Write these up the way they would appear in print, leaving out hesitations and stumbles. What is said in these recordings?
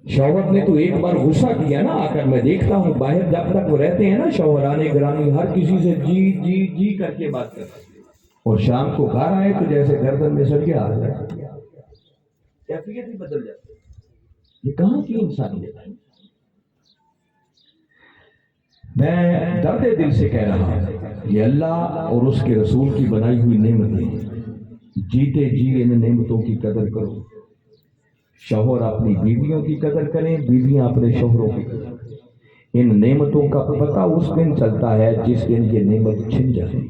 شوہر نے تو ایک بار غصہ کیا نا آ کر، میں دیکھتا ہوں باہر جب تک وہ رہتے ہیں نا شوہرانے گرامی، ہر کسی سے جی جی جی کر کے بات کرتے ہیں، اور شام کو گھر آئے تو جیسے گردن میں سر کے آ جائے، کیفیت ہی بدل جاتی ہے۔ یہ کہاں کی انسانیت ہے؟ میں درد دل سے کہہ رہا ہوں، یہ اللہ اور اس کے رسول کی بنائی ہوئی نعمتیں، جیتے جی ان نعمتوں کی قدر کرو۔ شوہر اپنی بیویوں کی قدر کریں، بیویاں اپنے شوہروں کی قدر کریں۔ ان نعمتوں کا پتہ اس دن چلتا ہے جس دن یہ نعمت چھن جائے۔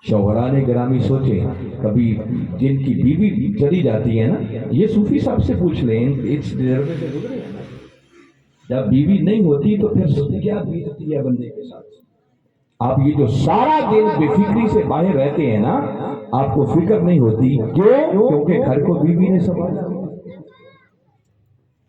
شوہران گرامی سوچیں، کبھی جن کی بیوی چلی جاتی ہے نا، یہ صوفی صاحب سے پوچھ لیں، اس تجربے سے گزرے ہیں نا، جب بیوی نہیں ہوتی تو پھر کیا بیتتی ہے بندے کے ساتھ۔ آپ یہ جو سارا دن بے فکری سے باہر رہتے ہیں نا، آپ کو فکر نہیں ہوتی، کیوں؟ کیونکہ گھر کو بیوی نے سنبھالا۔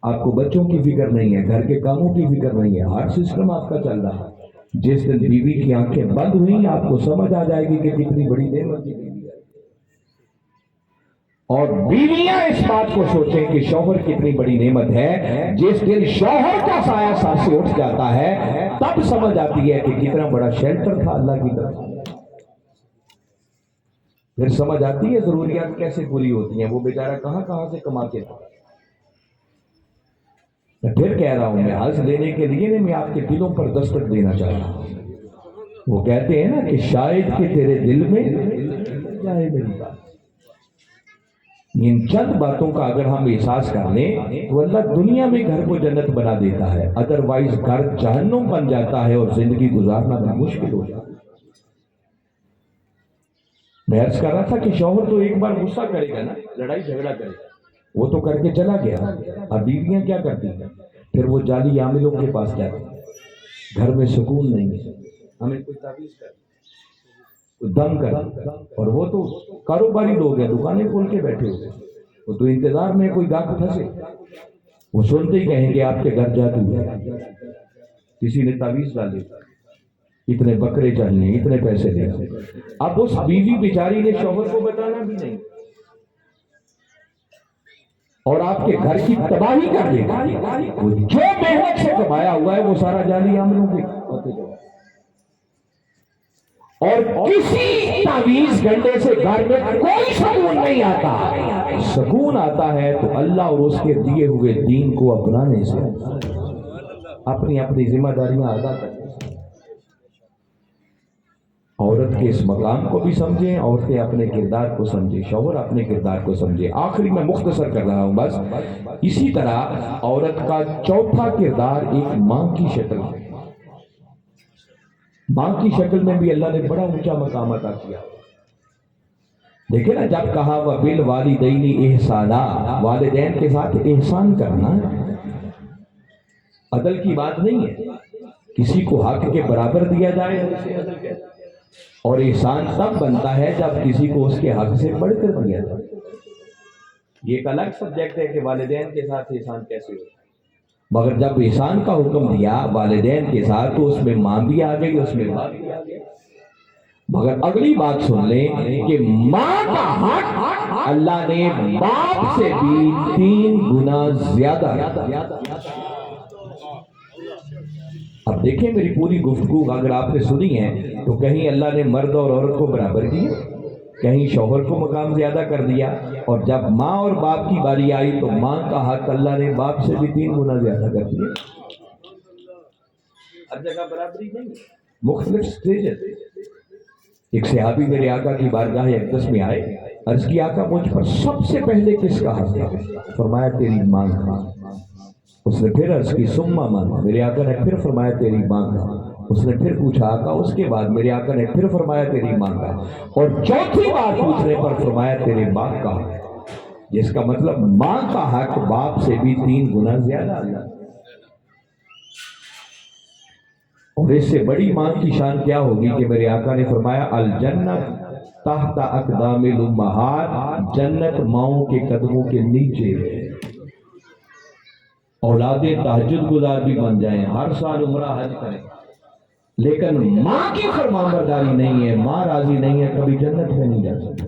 آپ کو بچوں کی فکر نہیں ہے، گھر کے کاموں کی فکر نہیں ہے، ہر سسٹم آپ کا چل رہا ہے۔ جس دن بیوی کی آنکھیں بند ہوئی، آپ کو سمجھ آ جائے گی کہ کتنی بڑی نعمت ہے۔ اور بیویاں اس بات کو سوچیں کہ شوہر کتنی بڑی نعمت ہے۔ جس دن شوہر کا سایہ سر سے اٹھ جاتا ہے، تب سمجھ آتی ہے کہ کتنا بڑا شیلٹر تھا اللہ کی طرف۔ پھر سمجھ آتی ہے ضروریات کیسے پوری ہوتی ہیں، وہ بیچارہ کہاں کہاں سے کما کے تھا۔ میں پھر کہہ رہا ہوں، میں حج لینے کے لیے نہیں، میں آپ کے دلوں پر دستک دینا چاہتا ہوں۔ وہ کہتے ہیں نا کہ شاید کہ تیرے دل میں جائے میری بات۔ ان چند باتوں کا اگر ہم احساس کر لیں تو اللہ دنیا میں گھر کو جنت بنا دیتا ہے، ادروائز گھر جہنم بن جاتا ہے اور زندگی گزارنا بھی مشکل ہو جاتا ہے۔ میں عرض کر رہا تھا کہ شوہر تو ایک بار غصہ کرے گا نا، لڑائی جھگڑا کرے گا، وہ تو کر کے چلا گیا۔ اب بیویاں کیا کرتی ہیں؟ پھر وہ جعلی عاملوں کے پاس جاتی ہیں، گھر میں سکون نہیں ہے، ہمیں کوئی تعویذ کر، کوئی دم کر، اور وہ تو کاروباری لوگ ہیں، دکانیں کھول کے بیٹھے ہوئے، وہ تو انتظار میں کوئی گاہک پھنسے، وہ سنتے ہی کہیں گے آپ کے گھر جادو ہے، کسی نے تعویذ ڈالے، اتنے بکرے چاہیے، اتنے پیسے دیں۔ اب اس بیوی بیچاری نے شوہر کو بتانا بھی نہیں، اور آپ کے گھر کی تباہی کر دے گا۔ جو محنت سے کمایا ہوا ہے وہ سارا جعلی عاملوں کے ہوتے جائے، اور کسی تعویذ گھنٹے سے گھر میں کوئی سکون نہیں آتا۔ سکون آتا ہے تو اللہ اور اس کے دیے ہوئے دین کو اپنانے سے، اپنی اپنی ذمہ داریاں ادا کرنے سے۔ عورت کے اس مقام کو بھی سمجھیں، عورتیں اپنے کردار کو سمجھیں، شوہر اپنے کردار کو سمجھیں۔ آخری میں مختصر کر رہا ہوں بس، اسی طرح عورت کا چوتھا کردار ایک ماں کی شکل ہے۔ ماں کی شکل میں بھی اللہ نے بڑا اونچا مقام عطا کیا۔ دیکھیں نا، جب کہا وَبِالْوَالِدَيْنِ إِحْسَانًا، والدین کے ساتھ احسان کرنا عدل کی بات نہیں ہے، کسی کو حق کے برابر دیا جائے اسے عدل کہتے ہیں، اور احسان تب بنتا ہے جب کسی کو اس کے حق سے بڑھ کر دیا جائے۔ یہ ایک الگ سبجیکٹ ہے کہ والدین کے ساتھ احسان کیسے ہوتا ہے، مگر جب احسان کا حکم دیا والدین کے ساتھ تو اس میں ماں بھی آ گئی، اس میں باپ بھی آ گیا۔ مگر اگلی بات سن لیں کہ ماں کا حق اللہ نے باپ سے بھی 3 گنا زیادہ۔ اب دیکھیں میری پوری گفتگو اگر آپ نے سنی ہے تو کہیں اللہ نے مرد اور عورت کو برابر کیا، کہیں شوہر کو مقام زیادہ کر دیا، اور جب ماں اور باپ کی باری آئی تو ماں کا حق اللہ نے باپ سے بھی 3 گنا زیادہ کر دیا۔ ہر جگہ برابری نہیں، مختلف سٹیجز۔ ایک صحابی میرے آقا کی بارگاہ اقدس میں آئے، عرض کی آقا مجھ پر سب سے پہلے کس کا حق ہے؟ فرمایا تیری ماں کا۔ اس نے پھر عرض کی ثم من، میرے آقا نے پھر فرمایا تیری ماں کا۔ اس نے پھر پوچھا آقا اس کے بعد؟ میرے آقا نے پھر فرمایا تیری ماں کا، اور چوتھی بار پوچھنے پر فرمایا تیرے باپ کا، جس کا مطلب ماں کا حق باپ سے بھی 3 گنا زیادہ اللہ۔ اور اس سے بڑی ماں کی شان کیا ہوگی کہ میرے آقا نے فرمایا الجنت تحت اقدام الامہات، جنت ماؤں کے قدموں کے نیچے ہے۔ اولادیں تہجد گزار بھی بن جائیں، ہر سال عمرہ حج کریں، لیکن ماں کی فرمانبرداری نہیں ہے، ماں راضی نہیں ہے، کبھی جنت میں نہیں جا سکتے۔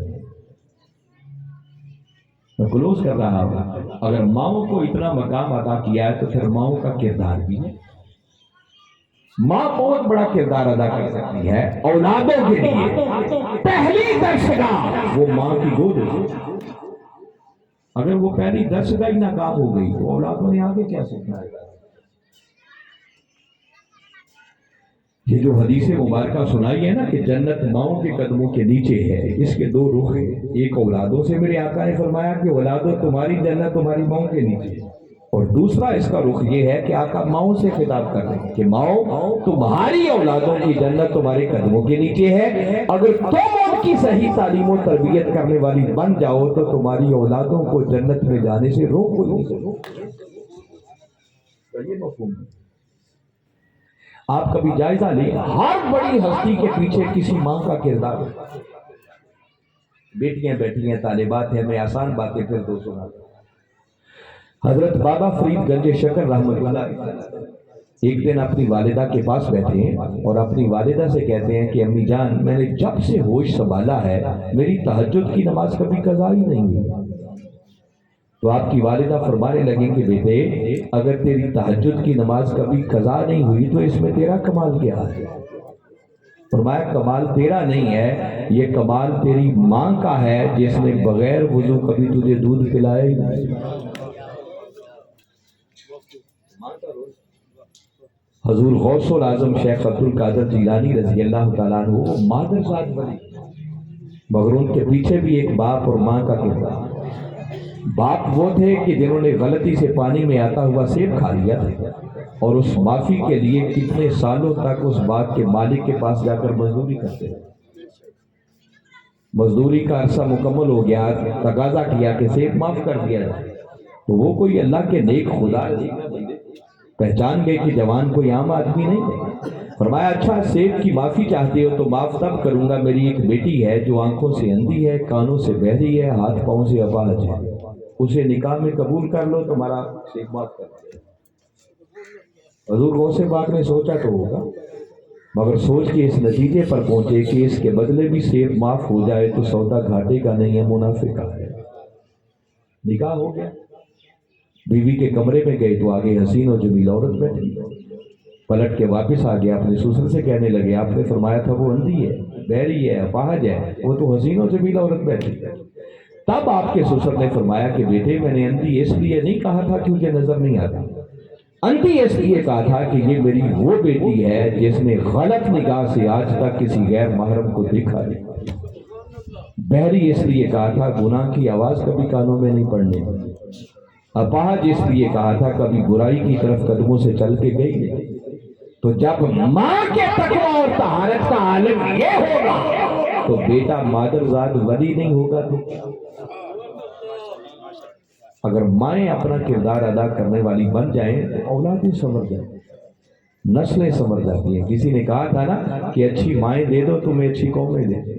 کلوز کر رہا ہوں، اگر ماؤں کو اتنا مقام عطا کیا ہے تو پھر ماؤں کا کردار بھی ہے۔ ماں بہت بڑا کردار ادا کر سکتی ہے اولادوں کے لیے۔ پہلی درسگاہ وہ ماں کی گود ہے۔ اگر وہ پہلی درسگاہ ہی ناکام ہو گئی تو اولادوں نے آگے کیا سیکھنا ہے؟ یہ جو حدیث مبارکہ سنائی ہے نا کہ جنت ماؤں کے قدموں کے نیچے ہے، اس کے دو رخ ہیں۔ ایک اولادوں سے میرے آقا نے فرمایا کہ اولادوں تمہاری جنت تمہاری ماؤں کے نیچے ہے، اور دوسرا اس کا رخ یہ ہے کہ آقا ماؤں سے خطاب کر رہے ہیں کہ ماؤں تمہاری اولادوں کی جنت تمہارے قدموں کے نیچے ہے، اگر تم ان کی صحیح تعلیم و تربیت کرنے والی بن جاؤ تو تمہاری اولادوں کو جنت میں جانے سے روک کوئی نہیں سکتا۔ یہ مفہوم ہے۔ آپ کبھی جائزہ لیں، ہر بڑی ہستی کے پیچھے کسی ماں کا کردار ہے۔ بیٹیاں بیٹھی ہیں، طالبات ہیں، میں آسان باتیں پھر دو سناتا ہوں۔ حضرت بابا فرید گنج شکر رحمۃ اللہ علیہ ایک دن اپنی والدہ کے پاس بیٹھے ہیں اور اپنی والدہ سے کہتے ہیں کہ امی جان، میں نے جب سے ہوش سنبھالا ہے میری تہجد کی نماز کبھی قضا ہی نہیں ہوئی۔ تو آپ کی والدہ فرمانے لگیں کہ بیٹے، اگر تیری تہجد کی نماز کبھی قضا نہیں ہوئی تو اس میں تیرا کمال کیا ہے؟ فرمایا کمال تیرا نہیں ہے، یہ کمال تیری ماں کا ہے جس نے بغیر وضو کبھی تجھے دودھ پلایا ہی نہیں۔ حضور غوث العظم شیخ عبد القادر جیلانی رضی اللہ تعالیٰ عنہ وہ مادر ذات بنی، مگر ان کے پیچھے بھی ایک باپ اور ماں کا کردار۔ باپ وہ تھے کہ جنہوں نے غلطی سے پانی میں آتا ہوا سیب کھا لیا تھا اور اس معافی کے لیے کتنے سالوں تک اس باغ کے مالک کے پاس جا کر مزدوری کرتے۔ مزدوری کا عرصہ مکمل ہو گیا، تقاضا کیا کہ سیب معاف کر دیا جائے، تو وہ کوئی اللہ کے نیک خدا پہچان گئے کہ جوان کوئی عام آدمی نہیں۔ فرمایا اچھا سیب کی معافی چاہتے ہو تو معاف تب کروں گا، میری ایک بیٹی ہے جو آنکھوں سے اندھی ہے، کانوں سے بہری ہے، ہاتھ پاؤں سے اپاہج ہے، اسے نکاح میں قبول کر لو، تمہارا سیب معاف کر دے۔ حضور غوث پاک نے سوچا تو ہوگا، مگر سوچ کے اس نتیجے پر پہنچے کہ اس کے بدلے بھی سیب معاف ہو جائے تو سودا گھاٹے کا نہیں ہے، منافع کا ہے۔ نکاح ہو گیا، بیوی کے کمرے میں گئے تو آگے حسین و جمیل عورت بیٹھی، پلٹ کے واپس آ گیا، اپنے سسر سے کہنے لگے آپ نے فرمایا تھا وہ اندھی ہے، بہری ہے، اپاہج ہے، وہ تو حسین و جمیل عورت بیٹھی۔ تب آپ کے سسر نے فرمایا کہ بیٹے میں نے اندھی اس لیے نہیں کہا تھا کہ مجھے نظر نہیں آتا، اندھی اس لیے کہا تھا کہ یہ میری وہ بیٹی ہے جس نے غلط نگاہ سے آج تک کسی غیر محرم کو دیکھا نہیں، بہری اس لیے کہا تھا گناہ کی آواز کبھی کانوں میں نہیں پڑنے، اپاہج اس لیے کہا تھا کبھی برائی کی طرف قدموں سے چل کے گئی۔ تو جب ماں کے تقویٰ اور طہارت کا عالم یہ ہوگا تو بیٹا مادر ذات ولی نہیں ہوگا۔ تو اگر مائیں اپنا کردار ادا کرنے والی بن جائیں تو اولادیں سنور جائیں، نسلیں سنور جاتی ہیں۔ کسی نے کہا تھا نا کہ اچھی مائیں دے دو تمہیں اچھی قومیں دے دو۔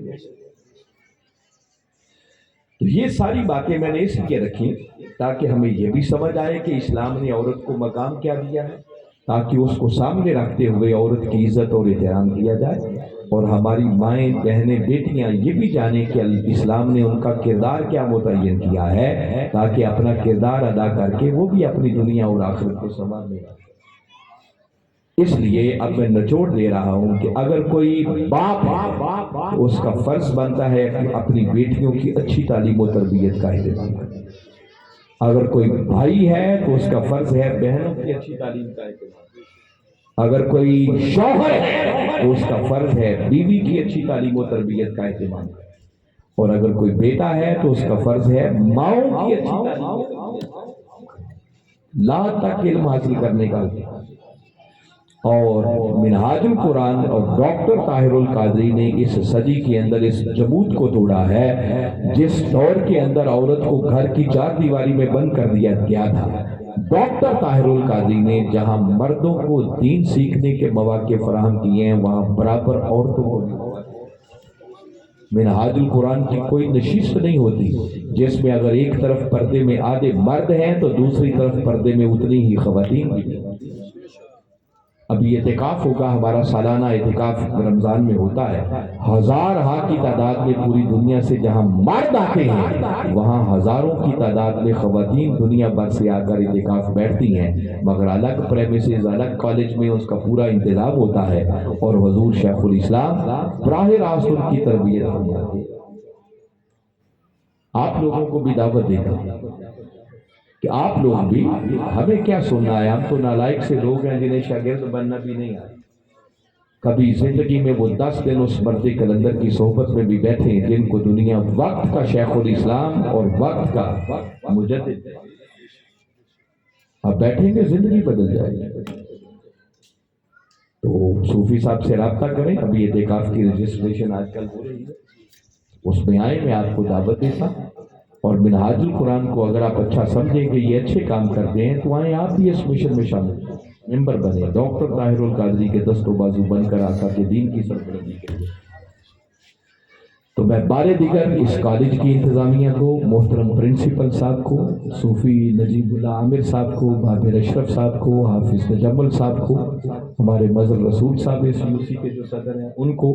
تو یہ ساری باتیں میں نے اس لیے رکھی تاکہ ہمیں یہ بھی سمجھ آئے کہ اسلام نے عورت کو مقام کیا دیا ہے، تاکہ اس کو سامنے رکھتے ہوئے عورت کی عزت اور احترام کیا جائے، اور ہماری مائیں بہنیں بیٹیاں یہ بھی جانیں کہ اسلام نے ان کا کردار کیا متعین کیا ہے، تاکہ اپنا کردار ادا کر کے وہ بھی اپنی دنیا اور آخرت کو سنوارنے لگے۔ اس لیے اب میں نچوڑ دے رہا ہوں کہ اگر کوئی باپ ہے اس کا فرض بنتا ہے کہ اپنی بیٹیوں کی اچھی تعلیم و تربیت کا اہتمام کرے، اگر کوئی بھائی ہے تو اس کا فرض ہے بہنوں کی اچھی تعلیم کا اہتمام، اگر کوئی شوہر ہے تو اس کا فرض ہے بیوی کی اچھی تعلیم و تربیت کا اہتمام کرے، اور اگر کوئی بیٹا ہے تو اس کا فرض ہے ماؤں کی اچھی تعلیم لا تک علم حاصل کرنے کا۔ اور منہاج القرآن اور ڈاکٹر طاہر القادری نے اس صدی کے اندر اس جمود کو توڑا ہے جس دور کے اندر عورت کو گھر کی چار دیواری میں بند کر دیا گیا تھا۔ ڈاکٹر طاہر القادری نے جہاں مردوں کو دین سیکھنے کے مواقع فراہم کیے ہیں وہاں برابر عورتوں کو۔ منہاج القرآن کی کوئی نشست نہیں ہوتی جس میں اگر ایک طرف پردے میں آدھے مرد ہیں تو دوسری طرف پردے میں اتنی ہی خواتین بھی ہیں۔ ابھی اعتکاف ہوگا، ہمارا سالانہ اعتکاف رمضان میں ہوتا ہے. ہزارہا کی تعداد میں پوری دنیا سے جہاں مرد آتے ہیں وہاں ہزاروں کی تعداد میں خواتین دنیا بھر سے آ کر اعتکاف بیٹھتی ہیں، مگر الگ پریمیسز، الگ کالج میں اس کا پورا انتظام ہوتا ہے، اور حضور شیخ الاسلام براہ راست ان کی تربیت فرماتے ہیں. آپ لوگوں کو بھی دعوت دیتا ہوں کہ آپ لوگ بھی، ہمیں کیا سننا ہے، ہم تو نالائق سے لوگ ہیں جنہیں شاگرد بننا بھی نہیں آتا. کبھی زندگی میں وہ 10 دن اس مرد کلندر کی صحبت میں بھی بیٹھے ہیں جن کو دنیا وقت کا شیخ الاسلام اور وقت کا مجدد. اب بیٹھیں گے زندگی بدل جائے گی. تو صوفی صاحب سے رابطہ کریں. ابھی اعتکاف کی رجسٹریشن آج کل ہو رہی ہے، اس میں آئے، میں آپ کو دعوت دیتا. اور منہاج القرآن کو اگر آپ اچھا سمجھیں کہ یہ اچھے کام کرتے ہیں تو آئیں آپ بھی اس مشن میں شامل ممبر بنے. ڈاکٹر طاہر القادری کے دست و بازو بن کر آقا کے دین کی سربلندی کے لیے. تو میں بارے دیگر اس کالج کی انتظامیہ کو، محترم پرنسپل صاحب کو، صوفی نجیب اللہ عامر صاحب کو، بابر اشرف صاحب کو، حافظ تجمل صاحب کو، ہمارے مظہر رسول صاحب اس یونیورسٹی کے جو صدر ہیں ان کو،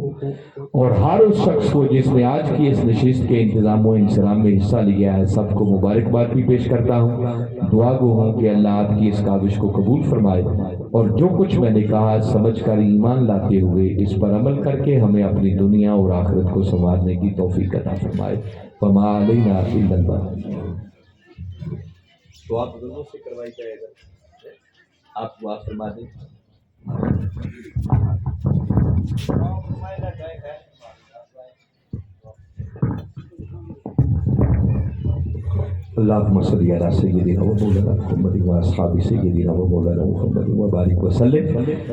اور ہر اس شخص کو جس نے آج کی اس نشست کے انتظام و انصرام میں حصہ لیا ہے، سب کو مبارکباد بھی پیش کرتا ہوں. دعا گو ہوں کہ اللہ آپ کی اس کاوش کو قبول فرمائے، اور جو کچھ میں نے کہا سمجھ کر ایمان لاتے ہوئے اس پر عمل کر کے ہمیں اپنی دنیا اور آخرت کو سنوارنے کی توفیق عطا فرمائے. فما علینا الا البلاغ. تو آپ دونوں سے کروائی جائے گا، آپ دعا فرما دیں. اللہم صلی علی سیدنا و مولانا محمد و اصحاب سیدنا و مولانا محمد و بارک وسلم.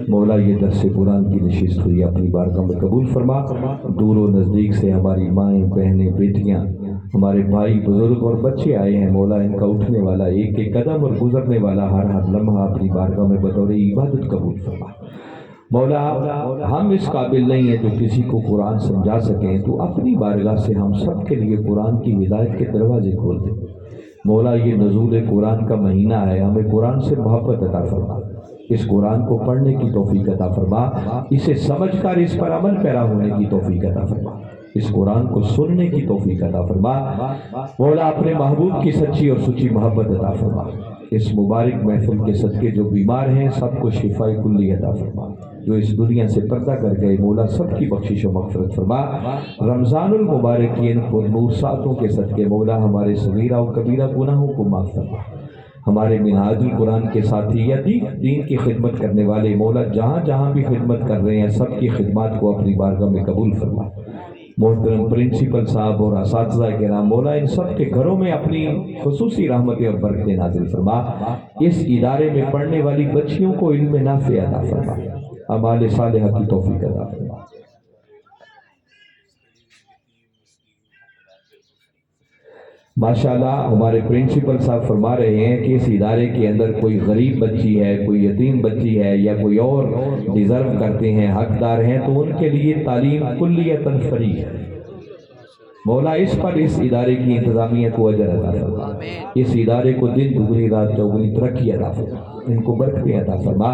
مولا یہ درس قرآن کی نشست ہوئی اپنی بارگاہ میں قبول فرما. دور و نزدیک سے ہماری مائیں، بہنیں، بیٹیاں، ہمارے بھائی، بزرگ اور بچے آئے ہیں. مولا ان کا اٹھنے والا ایک ایک قدم اور گزرنے والا ہر لمحہ اپنی بارگاہ میں بطور عبادت قبول فرما. مولا ہم اس قابل نہیں ہیں جو کسی کو قرآن سمجھا سکیں، تو اپنی بارگاہ سے ہم سب کے لیے قرآن کی ہدایت کے دروازے کھول دیں. مولا یہ نزول قرآن کا مہینہ ہے، ہمیں قرآن سے محبت عطا فرما. اس قرآن کو پڑھنے کی توفیق عطا فرما، اسے سمجھ کر اس پر عمل پیرا ہونے کی توفیق عطا فرما، اس قرآن کو سننے کی توفیق عطا فرما. مولا اپنے محبوب کی سچی اور سچی محبت عطا فرما. اس مبارک محفل کے صدقے جو بیمار ہیں سب کو شفاء کلی عطا فرما. جو اس دنیا سے پردہ کر گئے مولا سب کی بخشش و مغفرت فرما. رمضان المبارک کی ان پرنور ساعتوں کے صدقے مولا ہمارے صغیرہ و کبیرہ گناہوں کو معاف فرما. ہمارے منہاج القرآن کے ساتھی یا دین کی خدمت کرنے والے مولا جہاں جہاں بھی خدمت کر رہے ہیں سب کی خدمات کو اپنی بارگاہ میں قبول فرما. محترم پرنسپل صاحب اور اساتذہ کرام مولا ان سب کے گھروں میں اپنی خصوصی رحمتیں اور برکتیں نازل فرما. اس ادارے میں پڑھنے والی بچیوں کو علم نافع عطا فرما، اعمال صالحہ کی توفیق عطا فرما. ماشاءاللہ ہمارے پرنسپل صاحب فرما رہے ہیں کہ اس ادارے کے اندر کوئی غریب بچی ہے، کوئی یتیم بچی ہے یا کوئی اور ڈیزرو کرتے ہیں، حقدار ہیں، تو ان کے لیے تعلیم کلیتاً فری ہے. مولا اس پر اس ادارے کی انتظامیہ کو اجر عطا فرما. اس ادارے کو دن دگنی رات چوگنی ترقی عطا فرما، ان کو برکتیں عطا فرما.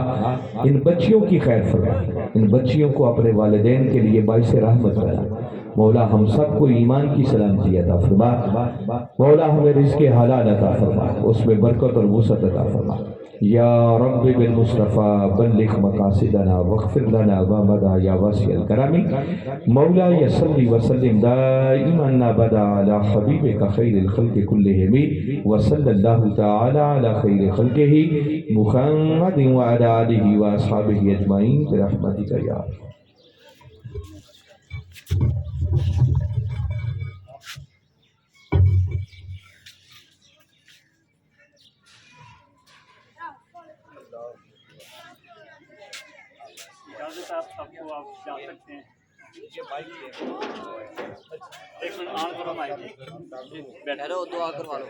ان بچیوں کی خیر فرما، ان بچیوں کو اپنے والدین کے لیے باعث رحمت بنا. مولا ہم سب کو ایمان کی سلامتی عطا فرما. مولا ہمیں رزق حلال عطا فرما، اس میں برکت اور وسعت عطا فرما. یا رب بالمصطفیٰ بلغ مقاصدنا واغفر لنا ما مضى یا واسع الکرم. مولا صلی وسلم دائما ابدا علی حبیبک خیر الخلق کلہم وصلی اللہ تعالی علی خیر خلقہ محمد وعلی آلہ واصحابہ اجمعین برحمتک یا اجازت آپ سب کو آپ جا سکتے ہیں. ایک منٹ آن کرو مائک. بیٹھے رہو دعا کروا لو.